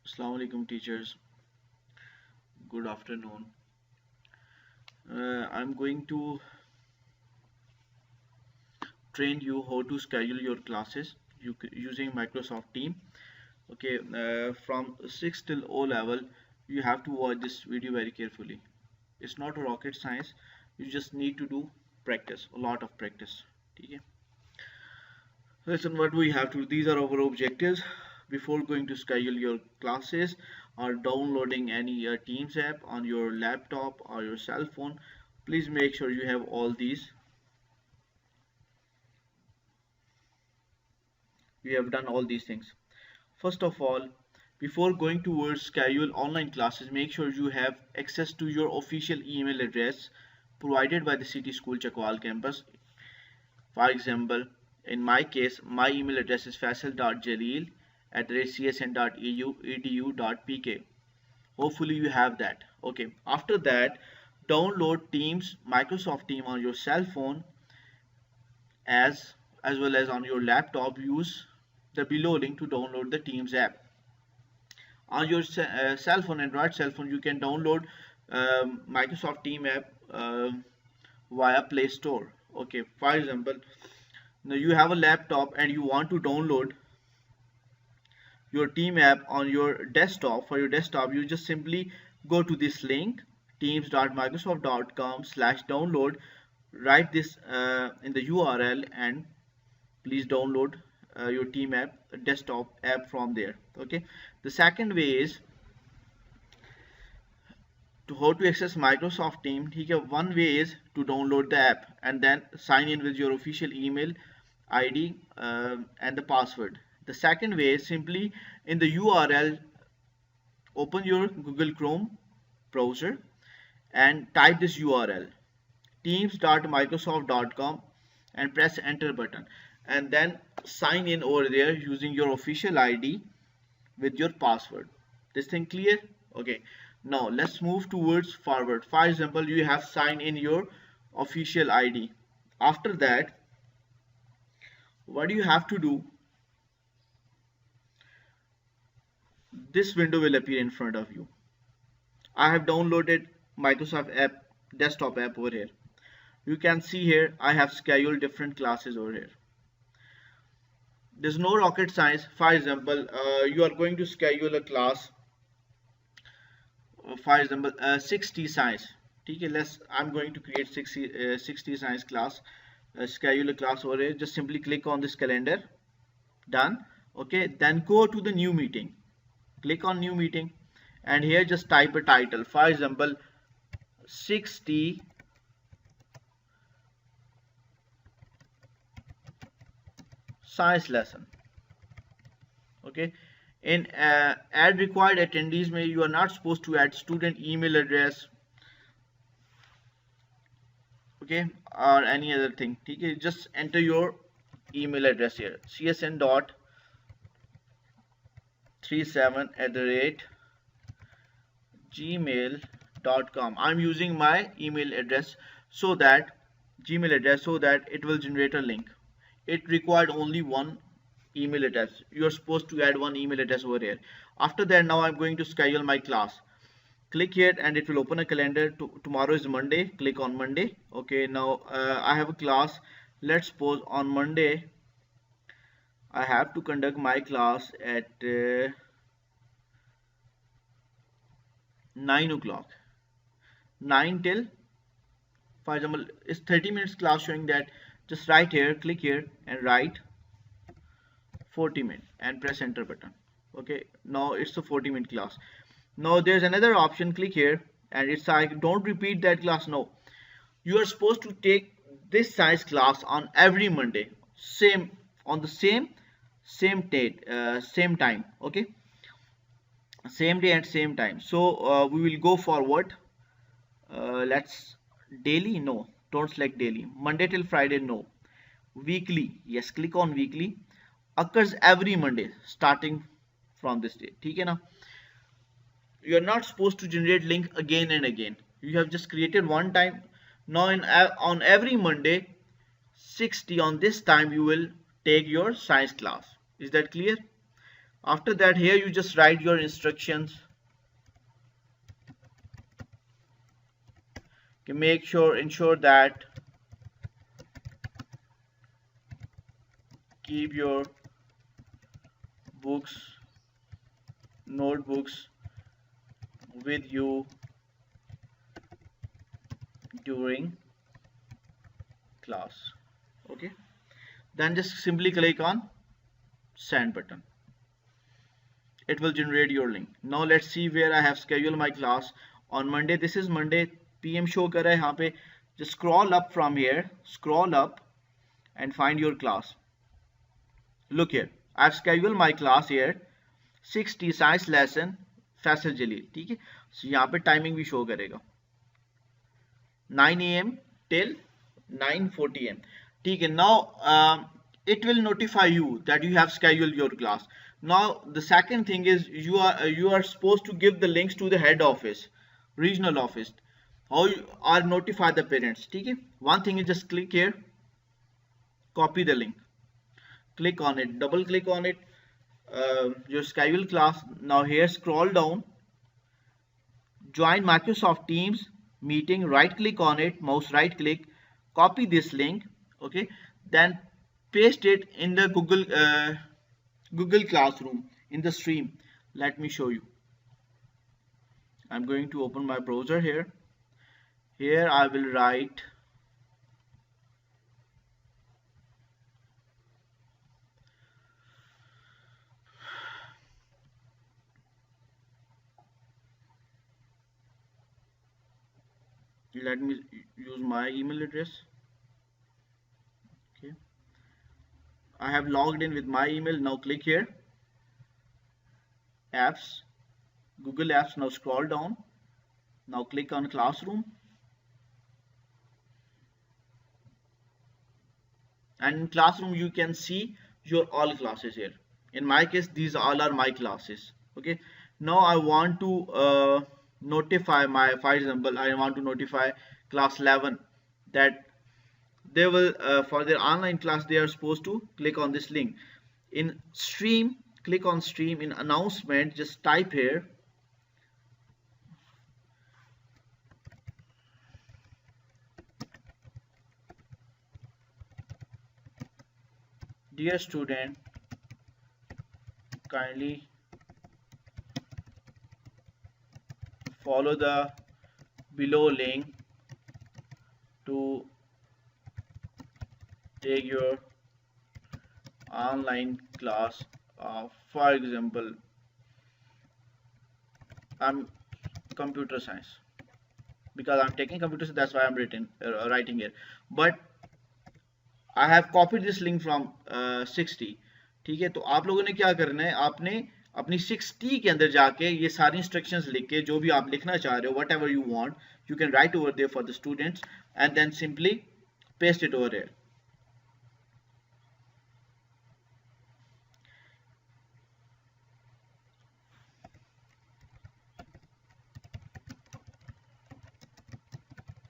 Assalamu alaikum teachers. Good afternoon. I'm going to train you how to schedule your classes using Microsoft Team. Okay, from 6 till O level, you have to watch this video very carefully. It's not rocket science. You just need to do practice, a lot of practice. Okay. Listen, what we have to. These are our objectives before going to schedule your classes or downloading any Teams app on your laptop or your cell phone. Please make sure you have all these. You have done all these things. First of all, before going towards schedule online classes, make sure you have access to your official email address provided by the City School Chakwal campus. For example, in my case, my email address is faisal.jaleel@csn.edu.pk. Hopefully you have that. Okay. After that, download Teams, Microsoft Team on your cell phone as well as on your laptop. Use the below link to download the Teams app. On your cell phone, Android cell phone, you can download Microsoft Team app via Play Store. Okay. For example, now you have a laptop and you want to download your Team app on your desktop. For your desktop, you just simply go to this link, teams.microsoft.com/download. Write this in the URL and please download your Team app, desktop app from there. Okay. The second way is to how to access Microsoft Team. One way is to download the app and then sign in with your official email ID and the password. The second way is simply in the URL, open your Google Chrome browser and type this URL, teams.microsoft.com, and press enter button and then sign in over there using your official ID with your password. This thing clear? Okay. Now let's move towards forward. For example, you have signed in your official ID. After that, what you have to do, this window will appear in front of you. I have downloaded Microsoft app, desktop app over here. You can see here I have scheduled different classes over here. There's no rocket science. For example, you are going to schedule a class, for example 60 science. Okay, I'm going to create 60 science class, schedule a class over here. Just simply click on this calendar. Done. Okay, then go to the new meeting, click on new meeting, and here just type a title. For example, 60 science lesson. Okay. In add required attendees, you are not supposed to add student email address, okay, or any other thing. Okay, just enter your email address here, csn.37@gmail.com. I'm using my email address so that it will generate a link. It required only one email address. You are supposed to add one email address over here. After that, now I'm going to schedule my class. Click here and it will open a calendar. Tomorrow is Monday. Click on Monday. Okay, now I have a class. Let's suppose on Monday I have to conduct my class at 9 o'clock. 9 till, for example, it's 30 minutes class, showing that. Just write here, click here and write 40 minutes and press enter button. Okay, now it's a 40-minute class. Now there's another option, click here and it's like, don't repeat that class. No, you are supposed to take this size class on every Monday, on the same date, same time. Okay, same day and same time. So we will go forward. Let's daily. No, don't select daily. Monday till Friday. No. Weekly. Yes, click on weekly. Occurs every Monday starting from this day. ठीक है ना? You are not supposed to generate link again and again. You have just created one time. Now on every Monday 60 on this time you will take your science class. Is that clear? After that, here you just write your instructions. Ensure that keep your books, notebooks with you during class. Okay, then just simply click on send button. It will generate your link. Now let's see where I have scheduled my class on Monday. This is Monday, PM show कर रहा है यहाँ पे. Just scroll up from here, scroll up and find your class. Look here, I've scheduled my class here 6T science lesson Faisal जलील. ठीक है, so यहाँ पे timing भी शो करेगा 9 AM till 9:40 AM. ठीक है, now it will notify you that you have scheduled your class. Now the second thing is you are supposed to give the links to the head office, regional office, how you are notify the parents. ठीक है, one thing is just click here, copy the link, click on it, double click on it, your schedule class. Now here scroll down, join Microsoft Teams meeting, right click on it, mouse right click, copy this link. Okay, then paste it in the Google Classroom in the stream. Let me show you. I'm going to open my browser here. Here I will write let me use my email address. Okay, I have logged in with my email. Now click here, apps, Google Apps. Now scroll down, now click on Classroom, and in Classroom you can see your all classes here. In my case, these all are my classes. Okay, now I want to notify my, for example, I want to notify class 11 that they will for their online class they are supposed to click on this link. In stream, click on stream. In announcement, just type here dear student, kindly follow the below link to take your online class of, for example, I'm computer science, because I'm taking computer science, that's why I'm writing here, but I have copied this link from 6T. ठीक है, तो आप लोगों ने क्या करना है, आपने अपनी 6T के अंदर जाके ये सारी इंस्ट्रक्शंस लिख के जो भी आप लिखना चाह रहे हो, what ever you want, you can write over there for the students and then simply paste it over here.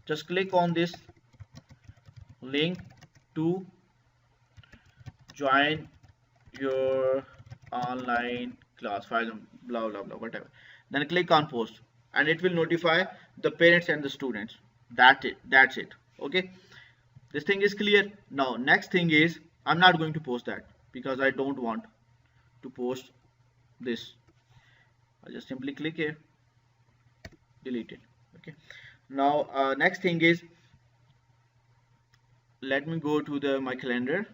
Just click on this link to join your online class, for example, blah blah blah, whatever. Then click on post and it will notify the parents and the students. That's it. Okay, this thing is clear. Now next thing is, I'm not going to post that because I don't want to post this. I just simply click here, delete it. Okay, now next thing is, let me go to my calendar,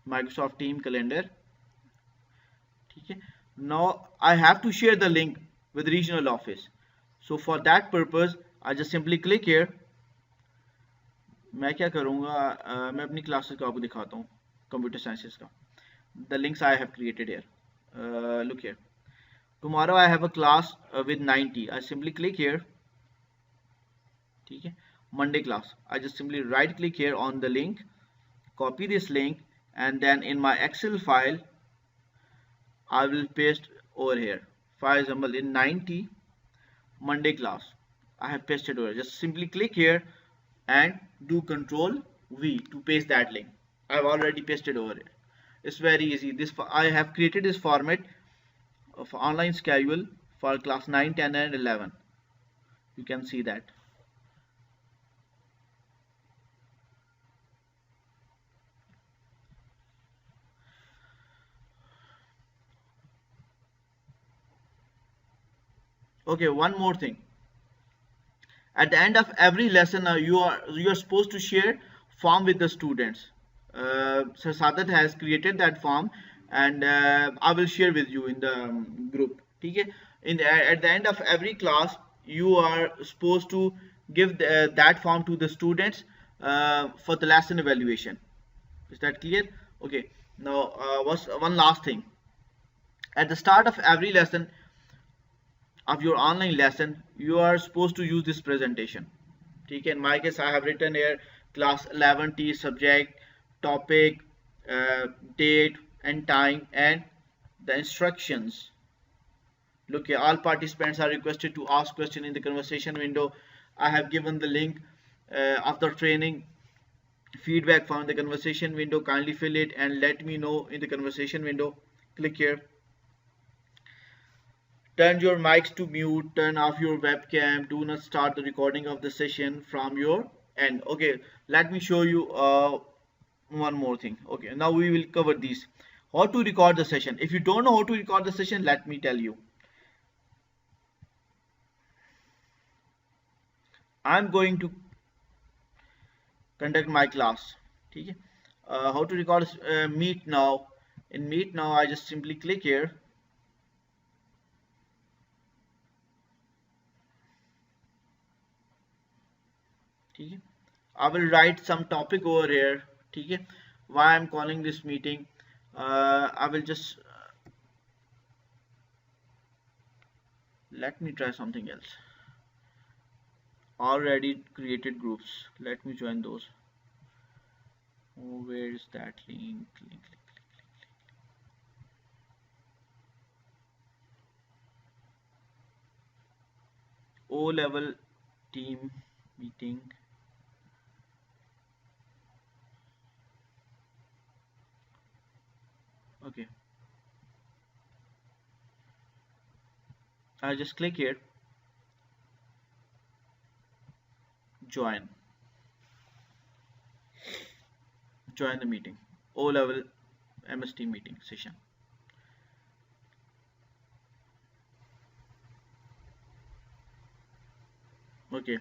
Microsoft Team calendar. Okay, now I have to share the link with regional office, so for that purpose I just simply click here. मैं क्या करूँगा, मैं अपनी classes का आपको दिखाता हूँ, computer sciences का. The links I have created here. Look here. Tomorrow I have a class with 90. I simply click here. ठीक है, Monday class. I just simply right click here on the link, copy this link, and then in my Excel file I will paste over here. For example, in 90 Monday class, I have pasted over. Just simply click here and do Control V to paste that link. I've already pasted over here. It's very easy. This I have created this format of online schedule for class 9, 10 and 11. You can see that. Okay, one more thing. At the end of every lesson, you are supposed to share form with the students. So Sadat has created that form, and I will share with you in the group. Okay? At the end of every class, you are supposed to give that form to the students for the lesson evaluation. Is that clear? Okay. Now, what's one last thing? At the start of every lesson, of your online lesson, you are supposed to use this presentation. Okay, in my case I have written here class 11T subject, topic, date and time, and the instructions. Look here, all participants are requested to ask question in the conversation window. I have given the link of the training feedback from the conversation window. Kindly fill it and let me know in the conversation window. Click here. Turn your mics to mute, turn off your webcam, do not start the recording of the session from your end. Okay, let me show you one more thing. Okay, now we will cover these. How to record the session. If you don't know how to record the session, let me tell you. I'm going to conduct my class. Okay? How to record Meet now. In Meet now, I just simply click here. I will write some topic over here. Why I'm calling this meeting. I will just let me try something else. Already created groups. Let me join those. Oh, where is that link? O-level team meeting. Okay, I just click here, join the meeting, O-level MST meeting session. Okay,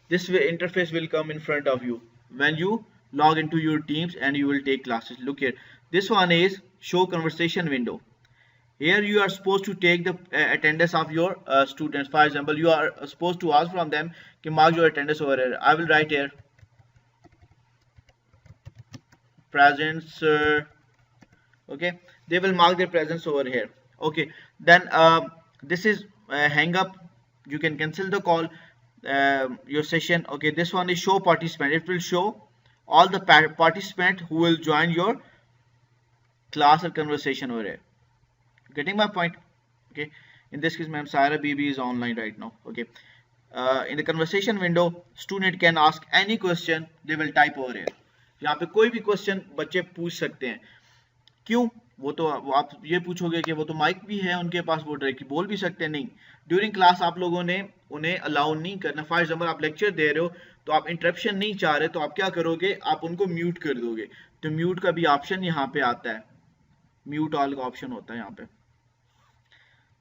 this interface will come in front of you when you log into your Teams and you will take classes. Look here, this one is show conversation window. Here you are supposed to take the attendance of your students. For example, you are supposed to ask from them to mark your attendance over here. I will write here presence. Okay, they will mark their presence over here. Okay, then this is hang up. You can cancel the call, your session. Okay, this one is show participant. It will show all the participants who will join your class or conversation over here. Getting my point? Okay, in this case ma'am Saira Bibi is online right now. Okay, in the conversation window student can ask any question. They will type over here. यहाँ पे कोई भी question बच्चे पूछ सकते हैं. क्यों? वो तो आप ये पूछोगे कि वो तो माइक भी है उनके पास, वो डायरेक्टली बोल भी सकते हैं. नहीं, ड्यूरिंग क्लास आप लोगों ने उन्हें अलाउ नहीं करना. फॉर एग्जाम्पल आप लेक्चर दे रहे हो तो आप इंटरप्शन नहीं चाह रहे, तो आप क्या करोगे, आप उनको म्यूट कर दोगे. तो म्यूट का भी ऑप्शन यहाँ पे आता है, म्यूट ऑल का ऑप्शन होता है यहाँ पे.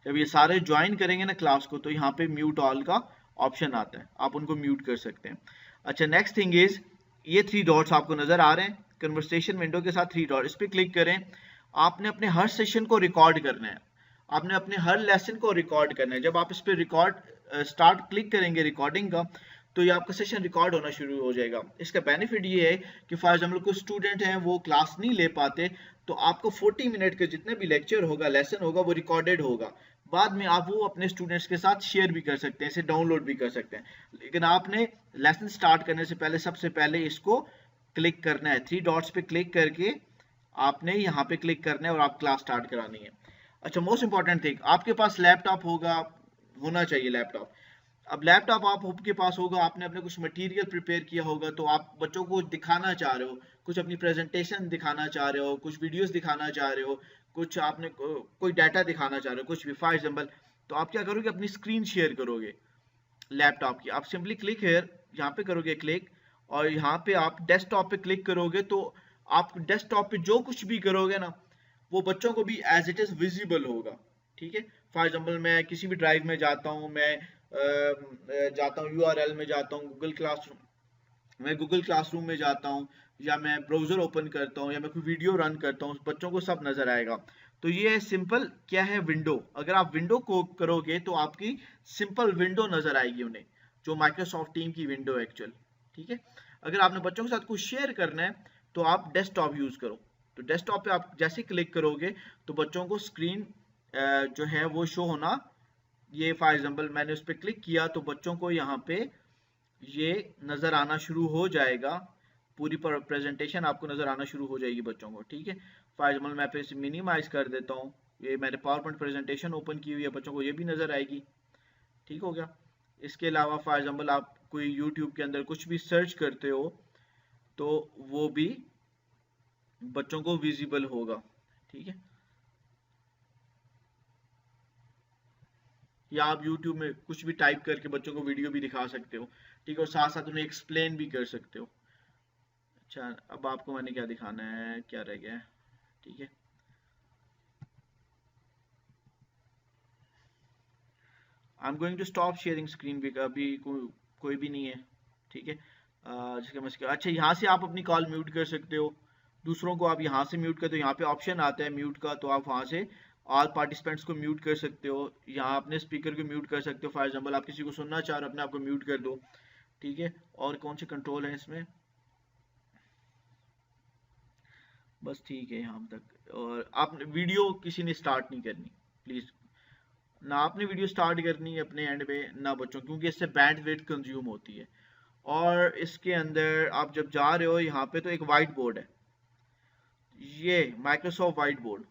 जब ये सारे ज्वाइन करेंगे ना क्लास को, तो यहाँ पे म्यूट ऑल का ऑप्शन आता है, आप उनको म्यूट कर सकते हैं. अच्छा, नेक्स्ट थिंग इज ये 3 डॉट्स आपको नजर आ रहे हैं कन्वर्सेशन विंडो के साथ. 3 डॉट, इस पर क्लिक करें. आपने अपने हर सेशन को रिकॉर्ड करना है, आपने अपने हर लेसन को रिकॉर्ड करना है. जब आप इस पर रिकॉर्ड स्टार्ट क्लिक करेंगे रिकॉर्डिंग का, तो ये आपका सेशन रिकॉर्ड होना शुरू हो जाएगा. इसका बेनिफिट ये है कि फॉर एग्जाम्पल कुछ स्टूडेंट हैं वो क्लास नहीं ले पाते, तो आपको 40 मिनट के जितने भी लेक्चर होगा, लेसन होगा, वो रिकॉर्डेड होगा. बाद में आप वो अपने स्टूडेंट्स के साथ शेयर भी कर सकते हैं, इसे डाउनलोड भी कर सकते हैं. लेकिन आपने लेसन स्टार्ट करने से पहले सबसे पहले इसको क्लिक करना है. 3 डॉट्स पे क्लिक करके आपने यहाँ पे क्लिक करना है और आप क्लास स्टार्ट करानी है. अच्छा, मोस्ट इंपॉर्टेंट थिंग, आपके पास लैपटॉप होना चाहिए. लैपटॉप अब लैपटॉप आपके पास होगा, आपने अपने कुछ मटेरियल प्रिपेयर किया होगा, तो आप बच्चों को दिखाना चाह रहे हो, कुछ अपनी प्रेजेंटेशन दिखाना चाह रहे हो, कुछ वीडियोस दिखाना चाह रहे हो, कुछ आपने कोई डाटा दिखाना चाह रहे हो, कुछ भी फॉर एग्जांपल, तो आप क्या करोगे, अपनी स्क्रीन शेयर करोगे लैपटॉप की। आप सिंपली क्लिक हेयर, यहाँ पे करोगे क्लिक, और यहाँ पे आप डेस्कटॉप पे क्लिक करोगे, तो आप डेस्कटॉप पे जो कुछ भी करोगे ना, वो बच्चों को भी एज इट इज विजिबल होगा। ठीक है, फॉर एग्जांपल मैं किसी भी ड्राइव में जाता हूँ, मैं जाता हूँ यूआरएल में जाता हूँ, मैं गूगल क्लासरूम में जाता हूँ, या मैं ब्राउजर ओपन करता हूँ, या मैं कोई वीडियो रन करता हूँ, बच्चों को सब नजर आएगा। तो ये सिंपल क्या है, विंडो। अगर आप विंडो को करोगे तो आपकी सिंपल विंडो नजर आएगी उन्हें, जो माइक्रोसॉफ्ट टीम की विंडो है एक्चुअल। ठीक है, अगर आपने बच्चों के साथ कुछ शेयर करना है तो आप डेस्कटॉप यूज करो। तो डेस्कटॉप पे आप जैसे क्लिक करोगे तो बच्चों को स्क्रीन जो है वो शो होना, ये फॉर एग्जांपल मैंने उस पर क्लिक किया तो बच्चों को यहाँ पे ये नजर आना शुरू हो जाएगा, पूरी प्रेजेंटेशन आपको नजर आना शुरू हो जाएगी बच्चों को। ठीक है, फॉर एग्जाम्पल मैं इसे मिनिमाइज कर देता हूँ, ये मैंने पावर पॉइंट प्रेजेंटेशन ओपन की हुई है, बच्चों को ये भी नजर आएगी। ठीक हो गया। इसके अलावा फॉर एग्जाम्पल आप कोई यूट्यूब के अंदर कुछ भी सर्च करते हो तो वो भी बच्चों को विजिबल होगा। ठीक है, या आप YouTube में कुछ भी टाइप करके बच्चों को वीडियो भी दिखा सकते हो। ठीक है, और साथ साथ उन्हें एक्सप्लेन भी कर सकते हो। अच्छा, अब आपको मैंने क्या दिखाना है, क्या रह गया है। ठीक है, I am going to stop sharing screen, भी अभी कोई भी नहीं है। ठीक है, अच्छा, यहाँ से आप अपनी कॉल म्यूट कर सकते हो, दूसरों को आप यहाँ से म्यूट करते हो, यहाँ पे ऑप्शन आता है म्यूट का, तो आप वहाँ से ऑल पार्टिसिपेंट्स को म्यूट कर सकते हो, यहाँ अपने स्पीकर को म्यूट कर सकते हो। फॉर एग्जाम्पल आप किसी को सुनना चाह रहे हो, अपने आप को म्यूट कर दो। ठीक है, और कौन से कंट्रोल है इसमें, बस ठीक है यहाँ तक। और आप वीडियो किसी ने स्टार्ट नहीं करनी प्लीज़, ना आपने वीडियो स्टार्ट करनी है अपने एंड पे, ना बच्चों, क्योंकि इससे बैंडविड्थ कंज्यूम होती है। और इसके अंदर आप जब जा रहे हो, यहाँ पे तो एक वाइट बोर्ड है, ये Microsoft white board.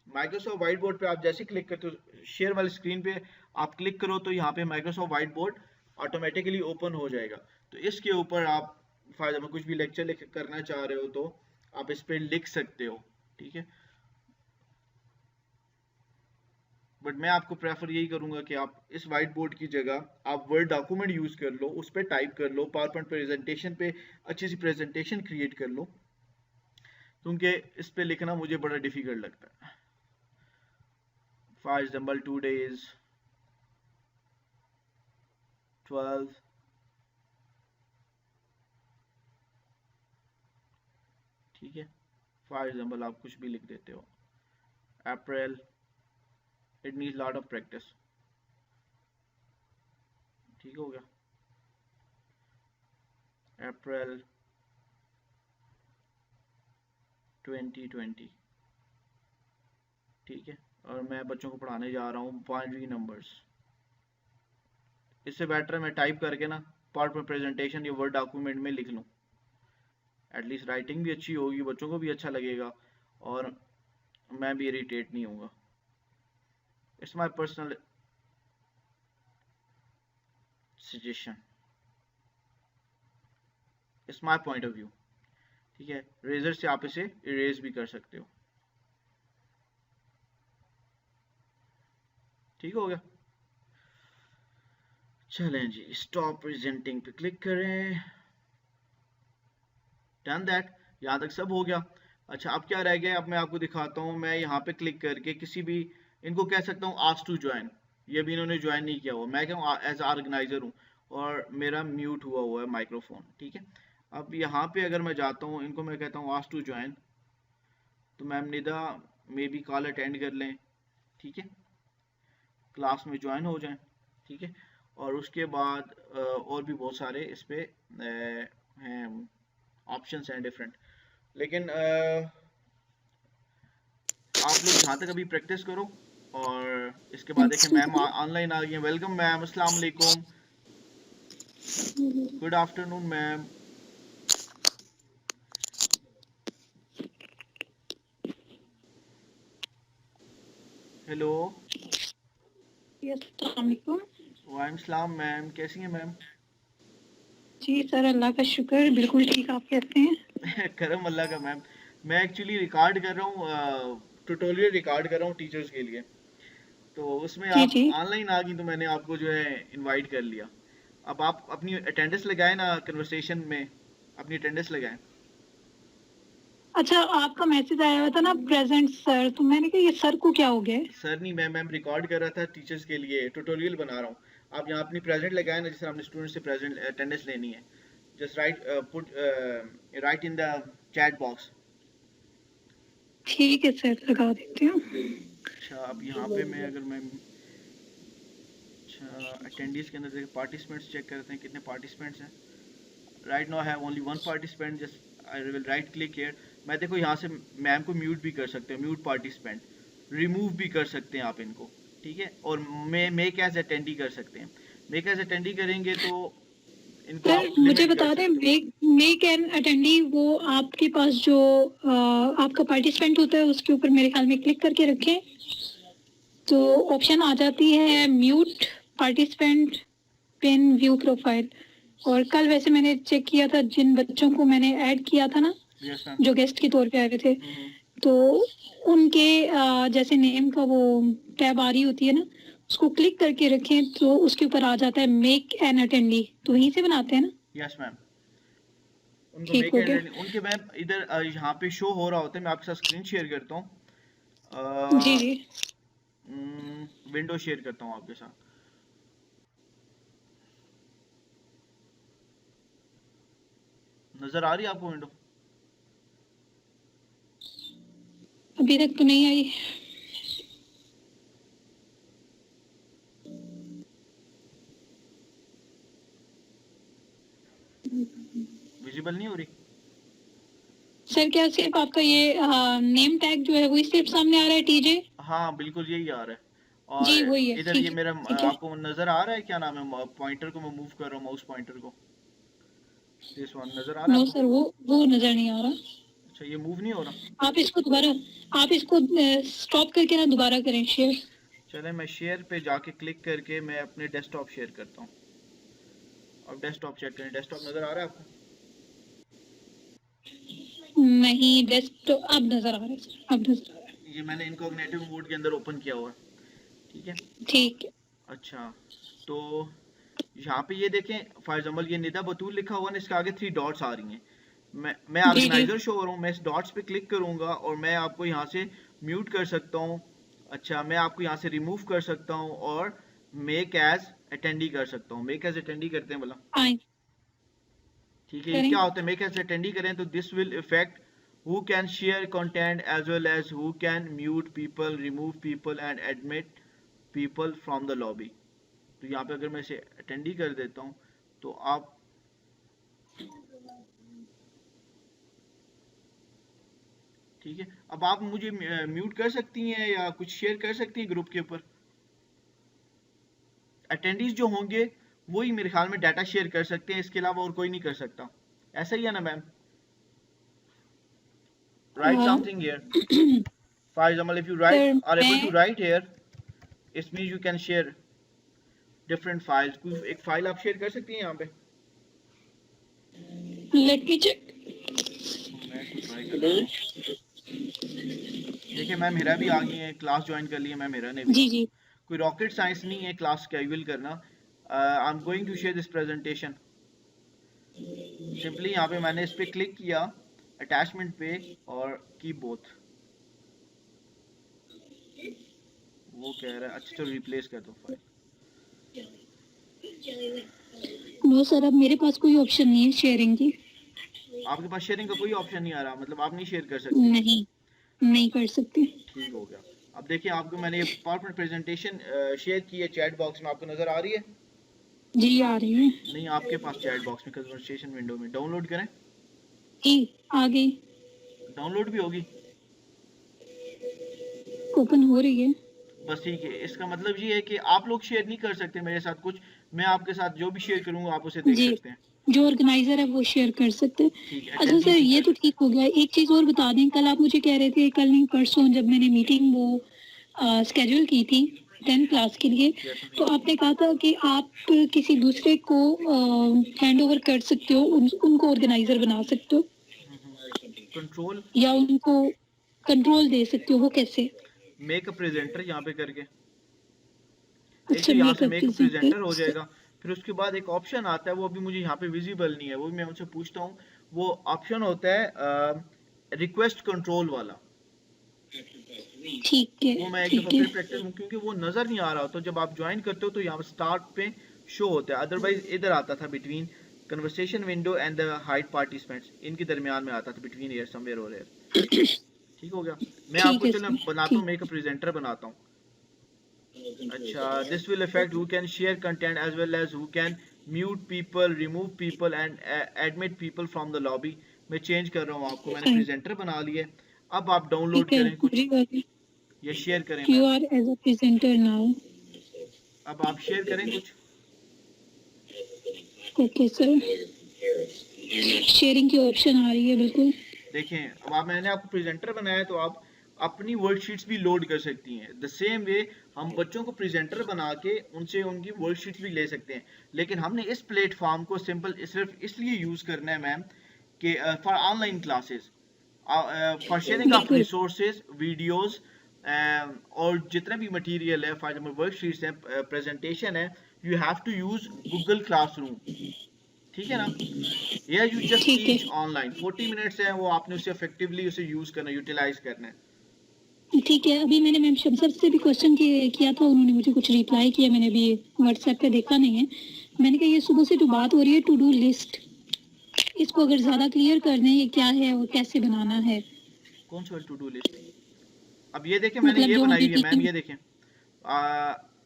Microsoft white board पे आप जैसे क्लिक करते हो, शेयर वाली स्क्रीन पे आप क्लिक करो तो यहाँ पे Microsoft white board automatically open हो जाएगा। तो इसके ऊपर आप फॉर एग्जाम्पल कुछ भी लेक्चर करना चाह रहे हो तो आप इस पे लिख सकते हो। ठीक है, बट मैं आपको प्रेफर यही करूंगा कि आप इस वाइट बोर्ड की जगह आप वर्ड डॉक्यूमेंट यूज कर लो, उस पर टाइप कर लो, पावर पॉइंट प्रेजेंटेशन पे अच्छी सी प्रेजेंटेशन क्रिएट कर लो, क्योंकि इस पे लिखना मुझे बड़ा डिफिकल्ट लगता है। फॉर एग्जाम्पल टुडे इज 12, ठीक है, फॉर एग्जाम्पल आप कुछ भी लिख देते हो, April, it needs lot of practice. ठीक हो गया, अप्रैल 2020। ठीक है, और मैं बच्चों को पढ़ाने जा रहा हूँ बाइनरी नंबर्स। इससे बेटर है मैं टाइप करके ना पावर पॉइंट प्रेजेंटेशन या वर्ड डॉक्यूमेंट में लिख लूँ, एटलीस्ट राइटिंग भी अच्छी होगी, बच्चों को भी अच्छा लगेगा, और मैं भी इरिटेट नहीं होऊंगा। It's my personal suggestion, it's my point of view. ठीक है, रेजर से आप इसे इरेज भी कर सकते हो। ठीक हो गया, चलें जी, स्टॉप प्रेजेंटिंग पे क्लिक करें, डन दैट, यहाँ तक सब हो गया। अच्छा, अब क्या रह गया, अब मैं आपको दिखाता हूँ। मैं यहाँ पे क्लिक करके किसी भी, इनको कह सकता हूँ आस्क टू ज्वाइन, ये भी इन्होंने ज्वाइन नहीं किया हुआ, मैं क्या एज ऑर्गेनाइजर हूँ, और मेरा म्यूट हुआ हुआ है माइक्रोफोन। ठीक है, अब यहाँ पे अगर मैं जाता हूँ, इनको मैं कहता हूँ आस्क टू ज्वाइन, तो ma'am Nida may be call attend कर लें। ठीक है, क्लास में ज्वाइन हो जाएं। ठीक है, और उसके बाद और भी बहुत सारे इस पे हैं, ऑप्शंस हैं डिफरेंट, लेकिन आप लोग यहाँ तक अभी प्रैक्टिस करो, और इसके बाद देखें मैम ऑनलाइन आ गई हैं। वेलकम मैम, अस्सलाम वालेकुम, गुड आफ्टरनून मैम। हेलो, अस्सलाम वालेकुम। वालेकुम सलाम मैम, कैसी हैं मैम? जी सर, अल्लाह का शुक्र, बिल्कुल ठीक। आप कैसे हैं? करम अल्लाह का मैम। मैं एक्चुअली रिकॉर्ड कर रहा हूँ, ट्यूटोरियल रिकॉर्ड कर रहा हूँ टीचर्स के लिए। तो उसमें जी आप जी। ऑनलाइन आ गई तो मैंने आपको जो है इनवाइट कर लिया। अब आप अपनी अटेंडेंस लगाएं ना, कन्वर्सेशन में अपनी अटेंडेंस लगाएं। अच्छा, आपका मैसेज आया हुआ था ना प्रेजेंट सर, तो मैंने कहा ये सर को क्या हो गया है? सर नहीं, मैं रिकॉर्ड कर रहा था टीचर्स के लिए, ट्यूटोरियल बना रहा हूँ। आप यहाँ अपनी प्रेजेंट लगाएं ना, जैसे आपने स्टूडेंट से प्रेजेंट अटेंडेंस लेनी है। Just right, put right in the chat box. ठीक है सर, लगा देती हूँ। अच्छा, अब यहाँ पे मैं अच्छा अटेंडीज के अंदर देखिए, पार्टिसिपेंट्स चेक करते हैं कितने पार्टिसिपेंट्स हैं। Right now have only one participant, just I will write click here. मैं देखो यहाँ से मैम को म्यूट भी कर सकते हो, म्यूट पार्टिसिपेंट, रिमूव भी कर सकते हैं आप इनको। ठीक है, और मेक एज अटेंडी कर सकते हैं। मेक एज अटेंडी करेंगे तो इनको सर आप मुझे लिमिट कर बता दें, सकते हो। मेक एन अटेंडी, वो आपके पास जो आपका पार्टिसिपेंट होता है उसके ऊपर मेरे ख्याल में क्लिक करके रखें तो ऑप्शन आ जाती है mute participant, pin, view profile. और कल वैसे मैंने चेक किया था, जिन बच्चों को मैंने ऐड किया था ना, यस मैम। जो गेस्ट के तौर पे आए हुए थे, हम्म। तो उनके जैसे नेम का वो टैब आ रही होती है ना, उसको क्लिक करके रखें तो उसके ऊपर आ जाता है मेक एन अटेंडी, तो वहीं से बनाते हैं ना। यस मैम, उनको ठीक मेक हो एज गया। उनके मैम इधर यहाँ पे शो हो रहा होता है। मैं आपके साथ स्क्रीन शेयर करता जी हूँ, जी। विंडो शेयर करता हूँ आपके साथ। नजर आ रही है आपको विंडो? अभी तक तो नहीं आई। विजिबल नहीं हो रही? सर क्या सिर्फ आपका ये नेम टैग जो है वही सिर्फ सामने आ रहा है, टीजे? हाँ बिल्कुल यही आ रहा है। जी और वही है, इधर ठीक ये है। मेरा ठीक है। आपको नजर आ रहा है, क्या नाम है, पॉइंटर को मैं मूव कर रहा हूँ, माउस पॉइंटर को। दिस वन नजर आ रहा है नो आपको? सर, वो नजर नहीं आ रहा। अच्छा, ये मूव नहीं हो रहा। आप इसको दोबारा, आप इसको स्टॉप करके ना दोबारा करें शेयर। चले, मैं शेयर पे जाके क्लिक करके मैं अपने डेस्कटॉप शेयर करता हूँ। अब डेस्कटॉप चेक करें, डेस्कटॉप नजर आ रहा है आपको? नहीं, डेस्कटॉप अब नजर आ रहा है सर, अब नजर आ रहा है। ये मैंने इनकॉग्निटिव मोड के अंदर ओपन किया हुआ है। ठीक है। ठीक है। अच्छा, तो यहाँ पे ये देखें, फॉर एग्जाम्पल ये निदा बतूल लिखा हुआ है, इसके आगे 3 डॉट्स आ रही हैं। मैं जी जी। ऑर्गेनाइजर शो हो रहा हूँ, मैं इस डॉट्स पे क्लिक करूंगा और मैं आपको यहाँ से म्यूट कर सकता हूँ। अच्छा, मैं आपको यहाँ से रिमूव कर सकता हूँ और मेक एज अटेंडी कर सकता हूँ। मेक एज अटेंडी करते हैं बोला। आए। ठीक है, ये करें। क्या होता है मेक एज अटेंडी करें तो this will effect who can share content as well as who can mute people, remove people and admit people from the lobby. तो यहाँ पे अगर मैं इसे अटेंडी कर देता हूँ तो आप, ठीक है, अब आप मुझे म्यूट कर सकती हैं या कुछ शेयर कर सकती हैं ग्रुप के ऊपर। अटेंडीज जो होंगे वही मेरे ख्याल में डाटा शेयर कर सकते हैं, इसके अलावा और कोई नहीं कर सकता। ऐसा ही है ना मैम? राइट हाँ। Something here, for example if you write sir are able to मैं, right here, it means you can share different files. कोई एक फाइल आप शेयर कर सकती हैं यहाँ पे। Let me check. मैं इसको ट्राई कर लेता हूँ। देखिए मैम मेरा भी आ गई है, क्लास ज्वाइन कर लिया मैम मेरा ने भी। जी जी। कोई रॉकेट साइंस नहीं है क्लास कैजुअल करना। I am going to share this presentation. Simply यहाँ पे मैंने इस पे क्लिक किया, अटैचमेंट पे, और की बोथ। वो कह रहा है अच्छा चलो रिप्लेस कर दो फाइल। नो सर, अब मेरे पास कोई ऑप्शन नहीं है शेयरिंग की। आपके पास शेयरिंग का कोई ऑप्शन नहीं आ रहा, मतलब आप नहीं शेयर कर सकती? नहीं, नहीं कर सकती। ठीक हो गया। अब देखिए आपको मैंने ये पावरपॉइंट प्रेजेंटेशन शेयर की है चैट बॉक्स में, आपको नजर आ रही है? जी आ रही है। नहीं, आपके पास चैट बॉक्स में कन्वर्सेशन विंडो में डाउनलोड करें। जी आ गई। डाउनलोड भी होगी। ओपन हो रही है। बस ठीक है, इसका मतलब ये है कि आप लोग शेयर नहीं कर सकते मेरे साथ कुछ। मैं आपके साथ जो भी शेयर करूंगा आप उसे देख जी, सकते हैं। जो ऑर्गेनाइजर है वो शेयर कर सकते हैं। ठीक है, अच्छा सर, अटेंडीज नहीं ये कर तो सकते। ठीक हो गया। एक चीज और बता दें, कल आप मुझे कह रहे थे, कल नहीं परसों जब मैंने मीटिंग वो स्केड्यूल की थी, 10 क्लास के लिए। Yes, तो आपने कहा था कि आप किसी दूसरे को हैंड ओवर कर सकते हो, उनको ऑर्गेनाइजर बना सकते हो कंट्रोल या उनको कंट्रोल दे सकते हो, वो कैसे? मेक अ प्रेजेंटर यहाँ पे करके, एक तो अच्छा, यहाँ से मेकअप मेक अ प्रेजेंटर हो प्रेजेंटर। जाएगा। फिर उसके बाद एक ऑप्शन आता है, वो अभी मुझे यहाँ पे विजिबल नहीं है, वो भी मैं उनसे पूछता हूँ। वो ऑप्शन होता है रिक्वेस्ट कंट्रोल वाला। ठीक है, वो मैं एक दफ़ा ठीक है, फिर प्रैक्टिस, क्योंकि वो नज़र नहीं आ रहा होता जब आप ज्वाइन करते हो, तो यहाँ स्टार्ट पे शो होता है, अदरवाइज इधर आता था between conversation window and the hide participants, इनके दरमियान में आता था, बिटवीन एयर समवेयर और एयर। ठीक हो गया। मैं ठीक आपको है चलो सर, बनाता हूँ, ठीक। मेक अ प्रेजेंटर बनाता हूँ। अच्छा, this will affect who can share content as well as who can mute people, remove people and admit people from the lobby. मैं चेंज कर रहा हूँ आपको, मैंने प्रेजेंटर बना लिया। अब आप डाउनलोड ठीक है, करें कुछ या शेयर करें you ma'am. Are as a presenter now. अब आप शेयर करें कुछ। ओके सर, शेयरिंग की ऑप्शन आ रही है, बिल्कुल। देखें, अब आप, मैंने आपको प्रेजेंटर बनाया है, तो आप अपनी वर्कशीट्स भी लोड कर सकती हैं। द सेम वे हम बच्चों को प्रेजेंटर बना के उनसे उनकी वर्कशीट्स भी ले सकते हैं। लेकिन हमने इस प्लेटफॉर्म को सिंपल सिर्फ इसलिए यूज़ करना है मैम कि for online classes, for sharing of बिल्कुल, रिसोर्सेज, वीडियोस, और जितना भी मटेरियल है, फॉर एग्जाम्पल वर्कशीट्स है, प्रेजेंटेशन है, you have to use Google Classroom. ठीक है ना? या यू जस्ट ठीक है, टीच ऑनलाइन, 40 मिनट्स है वो, आपने उसे इफेक्टिवली उसे यूज करना, यूटिलाइज करना है। ठीक है। अभी मैंने मैम शमसर से भी क्वेश्चन किया था, उन्होंने मुझे कुछ रिप्लाई किया, मैंने अभी व्हाट्सएप पे देखा नहीं है। मैंने कहा ये सुबह से जो बात हो रही है टू डू लिस्ट, इसको अगर ज्यादा क्लियर कर दें, ये क्या है और कैसे बनाना है। कौन सा टू डू लिस्ट? अब ये देखें, मैंने मतलब ये जो बनाई हमें हुई है मैम, टीचिंग। ये देखें।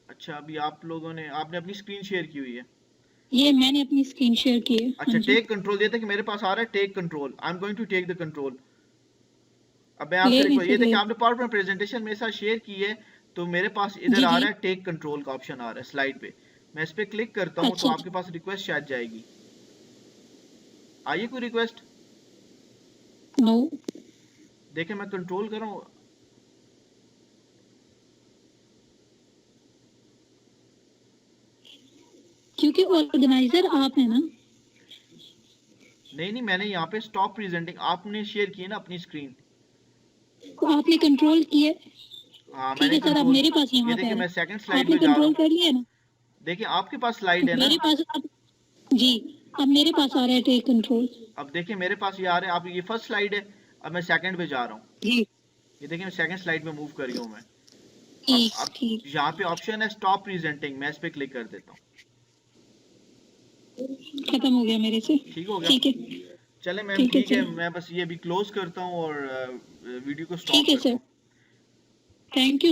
अच्छा, अभी आप लोगों ने, आपने अपनी स्क्रीन शेयर की हुई है। ये मैंने अपनी स्क्रीन शेयर की है, हाँ अच्छा, जी। टेक कंट्रोल, ये था कि मेरे पास आ रहा है take control, I am going to take the control. अब मैं ले आपसे लें रिक्वेस्ट, ये सर, ले। देखिए आपने पावर पॉइंट प्रेजेंटेशन मेरे साथ शेयर की है, तो मेरे पास इधर जी आ जी। रहा है टेक कंट्रोल का ऑप्शन आ रहा है स्लाइड पे। मैं इस पे क्लिक करता हूँ तो अच्छा, आपके पास रिक्वेस्ट शायद जाएगी। आइए, कोई रिक्वेस्ट? नो। देखें, मैं कंट्रोल कर रहा हूँ। क्योंकि ऑर्गेनाइजर आप है ना। नहीं नहीं, मैंने यहाँ पे स्टॉप प्रेजेंटिंग, आपने शेयर की है ना अपनी स्क्रीन। तो आपने कंट्रोल किया। हाँ, ठीक मैंने है सर, अब कंट्रोल। मेरे पास ये यहाँ पे देखिए, आ मैं रहा सेकंड है, स्लाइड आपने पे जा रहा कंट्रोल हूँ। कर लिया ना। देखिए, आपके पास स्लाइड है ना। मेरे पास अब, जी, अब मेरे पास आ रहा है टेक कंट्रोल। अब देखिए, मेरे पास ये आ रहा है, आप, ये फर्स्ट स्लाइड है। अब मैं सेकंड पे जा रहा हूँ। जी, ये देखिए, मैं सेकंड स्लाइड में मूव कर गया हूँ मैं। अब ठीक अब ठीक। यहाँ पे ऑप्शन है स्टॉप प्रेजेंटिंग, मैं इस पे क्लिक कर देता हूँ। खत्म हो गया मेरे से। ठीक हो गया। ठीक है, चले मैम, ठीक है ठीक है, सर। मैं बस ये अभी क्लोज करता हूँ और वीडियो को ठीक स्टॉप है करता सर, हूँ। Thank you.